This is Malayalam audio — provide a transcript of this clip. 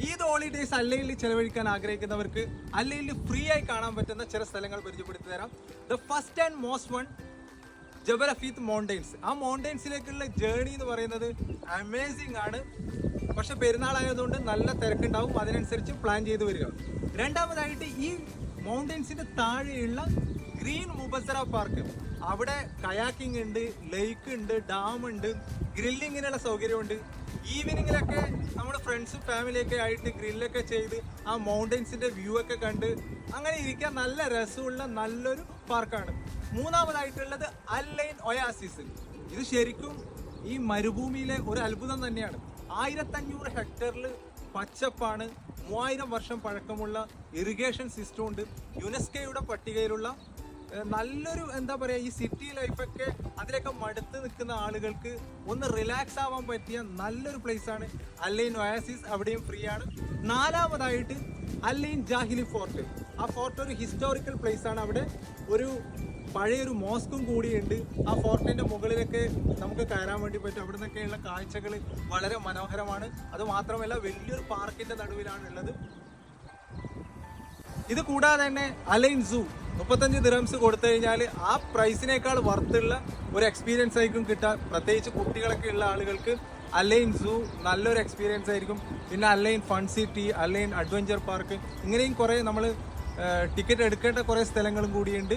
ഈദ് ഹോളിഡേയ്സ് അല്ലയിൽ ചെലവഴിക്കാൻ ആഗ്രഹിക്കുന്നവർക്ക് അല്ലയിൽ ഫ്രീ ആയി കാണാൻ പറ്റുന്ന ചില സ്ഥലങ്ങൾ പരിചയപ്പെടുത്തി തരാം. The first and most one Jebel Hafeet mountains. ആ മൗണ്ടെയ്ൻസിലേക്കുള്ള ജേർണി എന്ന് പറയുന്നത് അമേസിംഗ് ആണ്. പക്ഷെ പെരുന്നാളായതുകൊണ്ട് നല്ല തിരക്കുണ്ടാവും, അതിനനുസരിച്ച് പ്ലാൻ ചെയ്ത് വരിക. രണ്ടാമതായിട്ട് ഈ മൗണ്ടെയ്ൻസിന്റെ താഴെയുള്ള ഗ്രീൻ മുബസറ പാർക്ക്, അവിടെ കയാക്കിംഗ് ഉണ്ട്, ലേക്ക് ഉണ്ട്, ഡാം ഉണ്ട്, ഗ്രില്ലിങ്ങിനുള്ള സൗകര്യമുണ്ട്. ഈവനിങ്ങിലൊക്കെ നമ്മുടെ ഫ്രണ്ട്സും ഫാമിലിയൊക്കെ ആയിട്ട് ഗ്രില്ലൊക്കെ ചെയ്ത് ആ മൗണ്ടെയ്ൻസിന്റെ വ്യൂ ഒക്കെ കണ്ട് അങ്ങനെ ഇരിക്കാൻ നല്ല രസമുള്ള നല്ലൊരു പാർക്കാണ്. മൂന്നാമതായിട്ടുള്ളത് അൽ ഐൻ ഒയാസിസ്. ഇത് ശരിക്കും ഈ മരുഭൂമിയിലെ ഒരു അത്ഭുതം തന്നെയാണ്. 1500 ഹെക്ടറിൽ പച്ചപ്പാണ്, 3000 വർഷം പഴക്കമുള്ള ഇറിഗേഷൻ സിസ്റ്റം ഉണ്ട്, യുനെസ്കോയുടെ പട്ടികയിലുള്ള നല്ലൊരു എന്താ പറയുക, ഈ സിറ്റി ലൈഫൊക്കെ അതിലൊക്കെ മടുത്ത് നിൽക്കുന്ന ആളുകൾക്ക് ഒന്ന് റിലാക്സ് ആവാൻ പറ്റിയ നല്ലൊരു പ്ലേസാണ് അൽ ഐൻ ഒയാസിസ്. അവിടെയും ഫ്രീ ആണ്. നാലാമതായിട്ട് അൽ ഐൻ ജാഹിലി ഫോർട്ട്. ആ ഫോർട്ട് ഒരു ഹിസ്റ്റോറിക്കൽ പ്ലേസ് ആണ്. അവിടെ ഒരു പഴയൊരു മോസ്കും കൂടിയുണ്ട്. ആ ഫോർട്ടിന്റെ മുകളിലൊക്കെ നമുക്ക് കയറാൻ വേണ്ടി പറ്റും. അവിടെ നിന്നൊക്കെയുള്ള കാഴ്ചകൾ വളരെ മനോഹരമാണ്. അത് മാത്രമല്ല വലിയൊരു പാർക്കിന്റെ നടുവിലാണ് ഉള്ളത്. ഇത് കൂടാതെ തന്നെ അൽ ഐൻ സൂ 35 ദിറംസ് കൊടുത്തു കഴിഞ്ഞാൽ ആ പ്രൈസിനേക്കാൾ വർത്തുള്ള ഒരു എക്സ്പീരിയൻസ് ആയിരിക്കും കിട്ടുക. പ്രത്യേകിച്ച് കുട്ടികളൊക്കെ ഉള്ള ആളുകൾക്ക് അൽ ഐൻ സൂ നല്ലൊരു എക്സ്പീരിയൻസ് ആയിരിക്കും. പിന്നെ അൽ ഐൻ ഫൺ സിറ്റി, അൽ ഐൻ അഡ്വഞ്ചർ പാർക്ക്, ഇങ്ങനെയും കുറേ നമ്മൾ ടിക്കറ്റ് എടുക്കേണ്ട കുറേ സ്ഥലങ്ങളും കൂടിയുണ്ട്.